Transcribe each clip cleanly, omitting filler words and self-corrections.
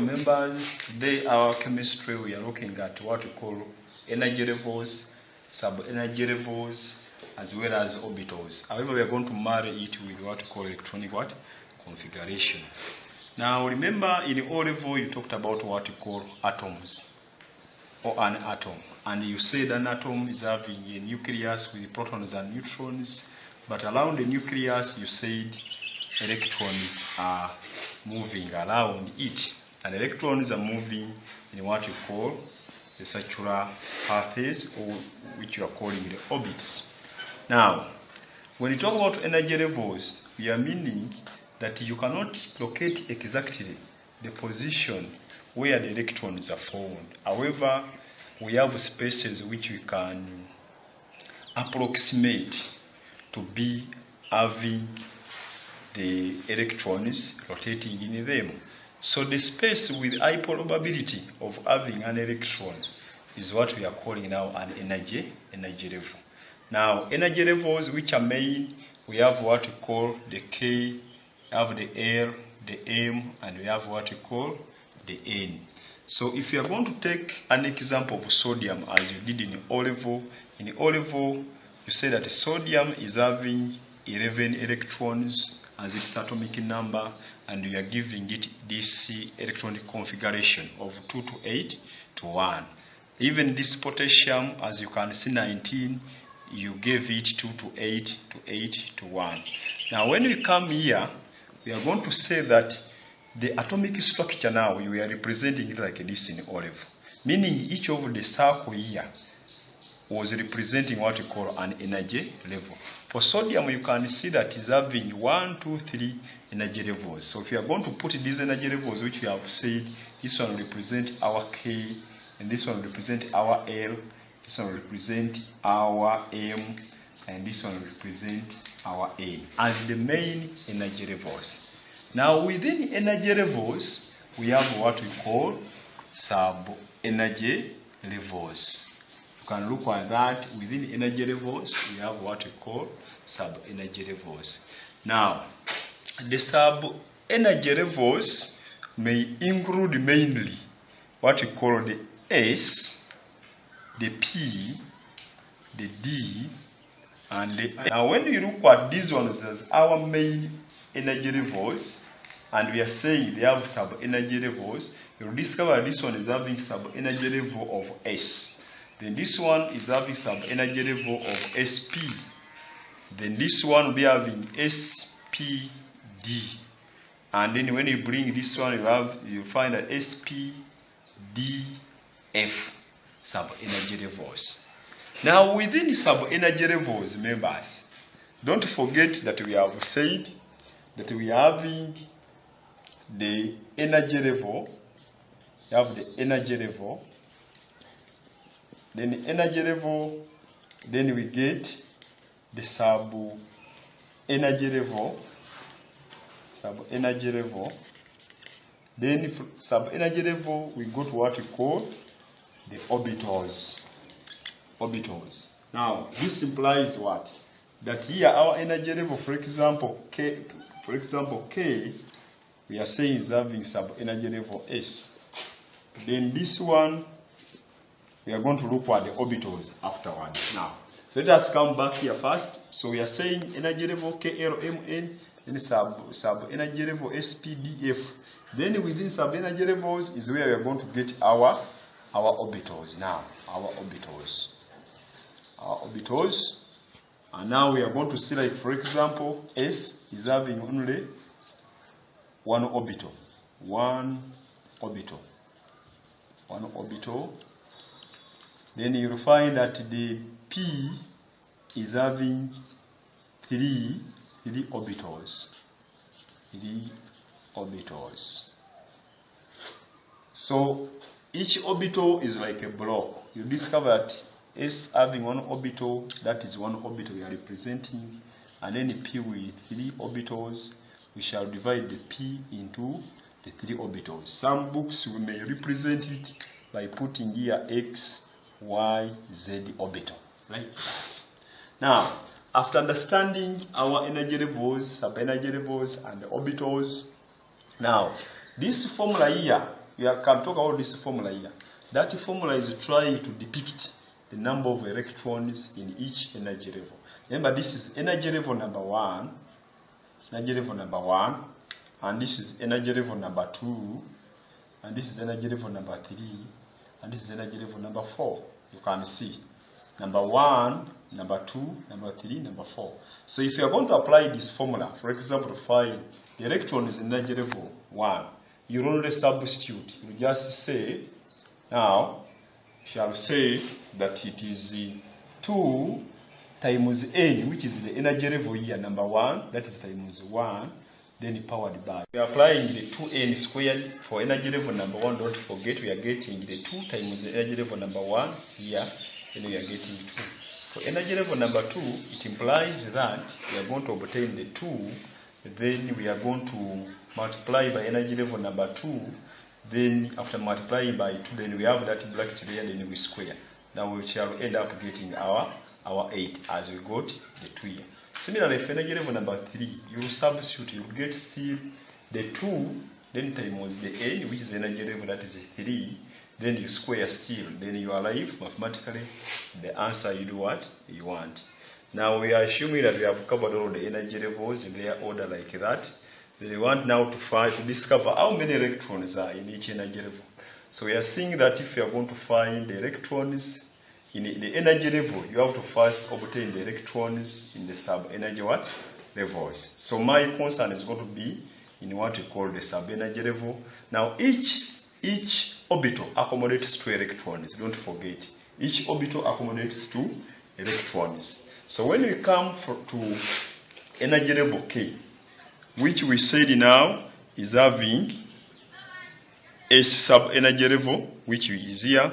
members, today our chemistry we are looking at what we call energy levels, sub-energy levels, as well as orbitals. However, we are going to marry it with what we call electronic configuration. Now remember, in O level you talked about what we call atoms, or an atom, and you said an atom is having a nucleus with protons and neutrons, but around the nucleus you said electrons are moving around it, and electrons are moving in what you call the circular paths, or which you are calling the orbits. Now, when you talk about energy levels, we are meaning that you cannot locate exactly the position where the electrons are found. However, we have spaces which we can approximate to be having the electrons rotating in them. So the space with high probability of having an electron is what we are calling now an energy level. Now, energy levels which are main, we have what we call the K, we have the L, the M, and we have what we call the N. So if you are going to take an example of sodium as you did in O level, you say that sodium is having 11 electrons as its atomic number, and we are giving it this electronic configuration of 2 to 8 to 1. Even this potassium, as you can see, 19, you gave it 2 to 8 to 8 to 1. Now when we come here, we are going to say that the atomic structure now, we are representing it like this in O level, meaning each of the circle here was representing what we call an energy level. For sodium, you can see that it's having 1, 2, 3 energy levels. So if you are going to put these energy levels, which we have said, this one will represent our K, and this one will represent our L, this one will represent our M, and this one will represent our A as the main energy levels. Now within energy levels, we have what we call sub-energy levels. You can look at that. Within energy levels, we have what we call sub-energy levels. Now, the sub-energy levels may include mainly what we call the S, the P, the D, and the I. Now when you look at these ones as our main energy levels, and we are saying they have sub-energy levels, you'll discover this one is having sub-energy level of S. Then this one is having sub-energy level of SP. Then this one will be having SPD. And then when you bring this one, you find that SPDF sub-energy levels. Now within sub-energy levels, members, don't forget that we have said that we are having the energy level. You have the energy level. Then the energy level, then we get the sub-energy level. Sub-energy level. Then from sub-energy level, we go to what we call the orbitals. Orbitals. Now, this implies what? That here our energy level, for example, K, we are saying is having sub-energy level S. Then this one, we are going to look at the orbitals afterwards. Now, so let us come back here first. So we are saying energy level KLMN, then sub-energy level SPDF. Then within sub-energy levels is where we are going to get our orbitals. Now, our orbitals. And now we are going to see, like, for example, S is having only one orbital. Then you'll find that the P is having three orbitals. So each orbital is like a block. You discover that S having one orbital, that is one orbital we are representing, and then the P with 3 orbitals. We shall divide the P into the 3 orbitals. Some books we may represent it by putting here X, Y, Z orbital, like that. Now, after understanding our energy levels, sub-energy levels, and the orbitals, now, this formula here, we can talk about this formula here. That formula is trying to depict the number of electrons in each energy level. Remember, this is energy level number 1, and this is energy level number 2, and this is energy level number 3, and this is energy level number 4. You can see number 1, number 2, number 3, number 4. So if you are going to apply this formula, for example, to find the electron is energy level 1, you only substitute. You just say, now, shall say that it is 2 times n, which is the energy level here, number 1, that is times 1, then powered by. We are applying the 2n squared for energy level number 1. Don't forget, we are getting the 2 times the energy level number 1 here, then we are getting 2. For energy level number 2, it implies that we are going to obtain the 2, then we are going to multiply by energy level number 2, then after multiplying by 2, then we have that bracket there, then we square. Now we shall end up getting our 8 as we got the 2 here. Similarly, for energy level number 3, you will substitute, you will get still the 2, then times the n, which is energy level, that is 3, then you square still, then you arrive mathematically the answer you do what you want. Now we are assuming that we have covered all the energy levels in their order like that. Then we want now to discover how many electrons are in each energy level. So we are seeing that if you are going to find the electrons in the energy level, you have to first obtain the electrons in the sub-energy levels. So my concern is going to be in what we call the sub-energy level. Now each orbital accommodates 2 electrons. Don't forget, each orbital accommodates 2 electrons. So when we come to energy level K, which we said now is having S sub-energy level, which is here,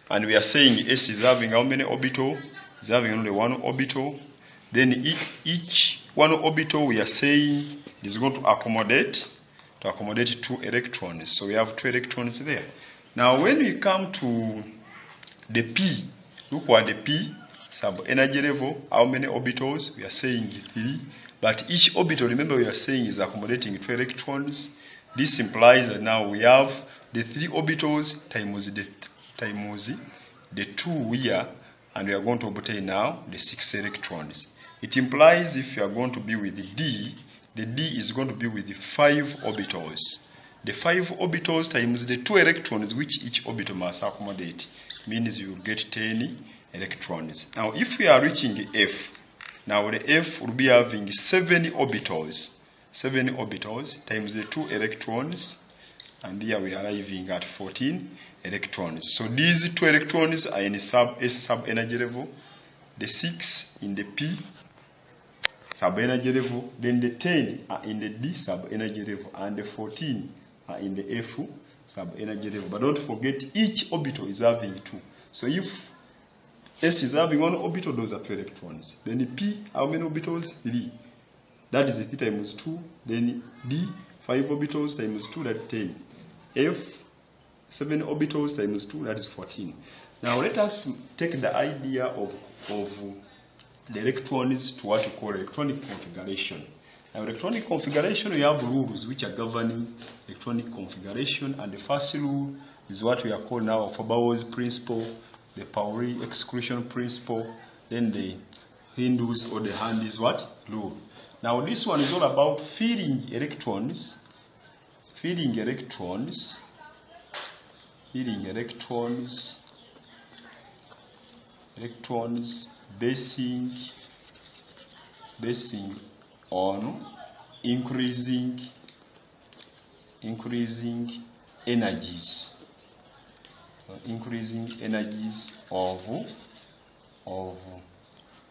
and we are saying S is having how many orbitals? It's having only 1 orbital. Then each 1 orbital, we are saying, is going to accommodate 2 electrons. So we have 2 electrons there. Now when we come to the P, look at the P sub-energy level, how many orbitals? We are saying 3. But each orbital, remember, we are saying is accommodating 2 electrons. This implies that now we have the 3 orbitals times the 2 here, and we are going to obtain now the 6 electrons. It implies if you are going to be with the D is going to be with the 5 orbitals. The 5 orbitals times the 2 electrons which each orbital must accommodate means you will get 10 electrons. Now if we are reaching F, now the F will be having 7 orbitals. 7 orbitals times the 2 electrons, and here we are arriving at 14 electrons. So these 2 electrons are in S sub-energy level, the 6 in the P sub-energy level, then the 10 are in the D sub-energy level, and the 14 are in the F sub-energy level. But don't forget, each orbital is having 2. So if S is having 1 orbital, those are 2 electrons. Then the P, how many orbitals? 3. That is 3 times 2. Then D, 5 orbitals times 2, that's 10. F, 7 orbitals times 2, that is 14. Now let us take the idea of the electrons to what we call electronic configuration. Now electronic configuration, we have rules which are governing electronic configuration, and the first rule is what we are called now Fabre's principle, the Pauli exclusion principle, then the Hindus or the Handys rule. Now this one is all about feeding electrons basing on increasing energies of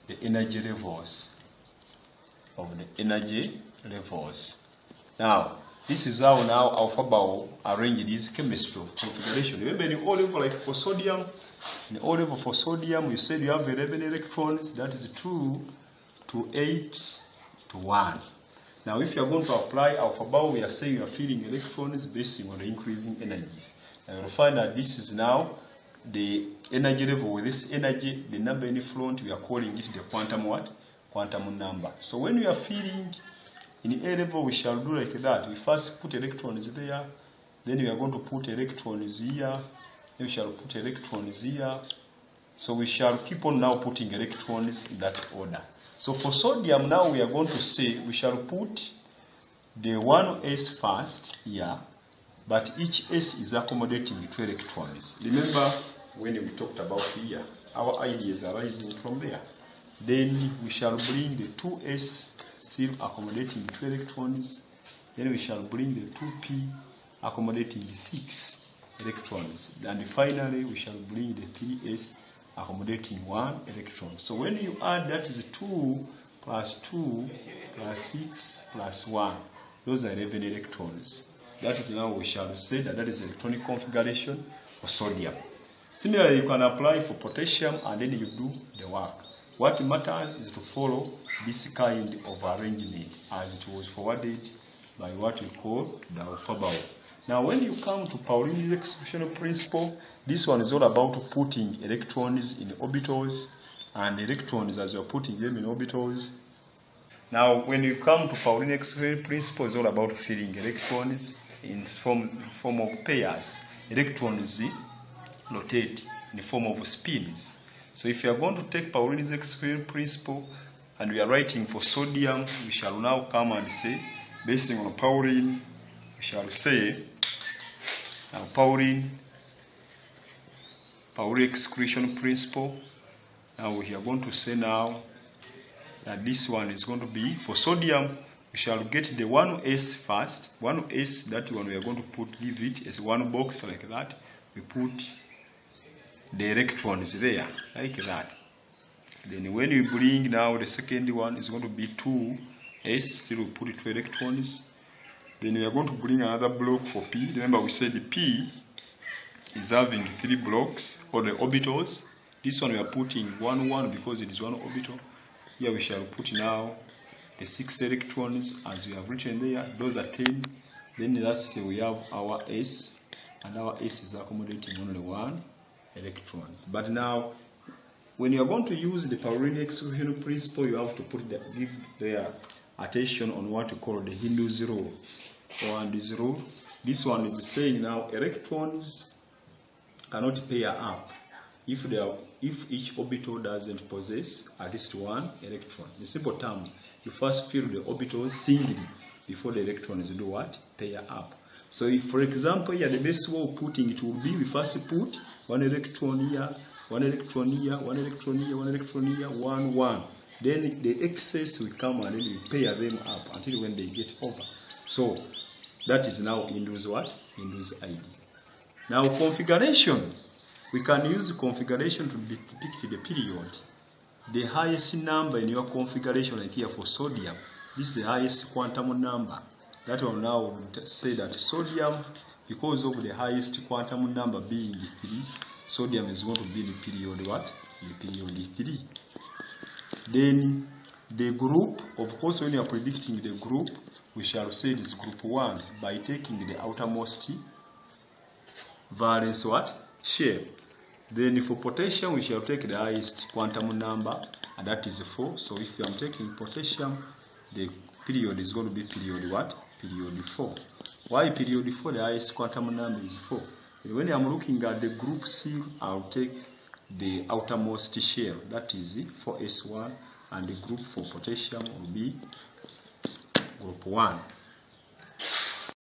the energy levels. Now this is how now our Fabre arranged this chemistry configuration. Remember, in O level, like for sodium, in O level for sodium, you said you have 11 electrons. That is 2 to 8 to 1. Now, if you are going to apply our Fabre, we are saying you are feeding electrons based on the increasing energies. And you'll find that this is now the energy level. With this energy, the number in front, we are calling it the quantum number. So when we are feeding in A level, we shall do like that. We first put electrons there, Then we are going to put electrons here. We shall put electrons here. So we shall keep on now putting electrons in that order. So for sodium now we are going to say we shall put the 1s first here, but each s is accommodating 2 electrons. Remember when we talked about here, our ideas are arising from there. Then we shall bring the 2s still accommodating 2 electrons. Then we shall bring the 2p accommodating 6 electrons. And finally we shall bring the 3s accommodating 1 electron. So when you add, that is 2 plus 2 plus 6 plus 1. Those are 11 electrons. That is now we shall say that is electronic configuration for sodium. Similarly, you can apply for potassium and then you do the work. What matters is to follow this kind of arrangement as it was forwarded by what we call the alphabet. Now when you come to Pauline's exclusion principle, this one is all about putting electrons in orbitals, and electrons as you are putting them in orbitals. Now when you come to Pauline's exclusion principle, it's all about filling electrons in form of pairs. Electrons rotate in the form of spins. So if you are going to take Pauline's exclusion principle and we are writing for sodium, we shall now come and say, based on Pauline, we shall say, now Pauline exclusion principle. Now we are going to say now that this one is going to be for sodium. We shall get the 1s first. 1s, that one we are going to put, give it as one box like that. We put the electrons there like that. Then when we bring now the second one is going to be 2s. Still we put 2 electrons. Then we are going to bring another block for p. Remember we said the p is having 3 blocks or the orbitals. This one we are putting 1 1 because it is one orbital. Here we shall put now the 6 electrons as we have written there. Those are 10. Then lastly we have our s, and our s is accommodating only 1 electrons. But now when you are going to use the Pauline exclusion principle, you have to give their attention on what we call the Hindu's rule. And this rule, this one is saying now electrons cannot pair up if each orbital doesn't possess at least 1 electron. In simple terms, you first fill the orbitals singly before the electrons do what? Pair up. So if, for example, here the best way of putting it would be we first put 1 electron here, 1 electron here, 1 electron here, 1 electron here, 1 1. Then the excess will come and then we pair them up until when they get over. So that is now Hindu's what? Hindu's idea. Now configuration. We can use configuration to depict the period. The highest number in your configuration, like here for sodium, this is the highest quantum number. That will now say that sodium, because of the highest quantum number being 3, sodium is going to be the period what? The period 3. Then the group, of course, when you are predicting the group, we shall say it is group 1 by taking the outermost valence what? Share. Then for potassium, we shall take the highest quantum number, and that is 4. So if I am taking potassium, the period is going to be period what? Period 4. Why period 4? The highest quantum number is 4. And when I am looking at the group C, I'll take the outermost shell, that is 4s1, and the group for potassium will be group 1.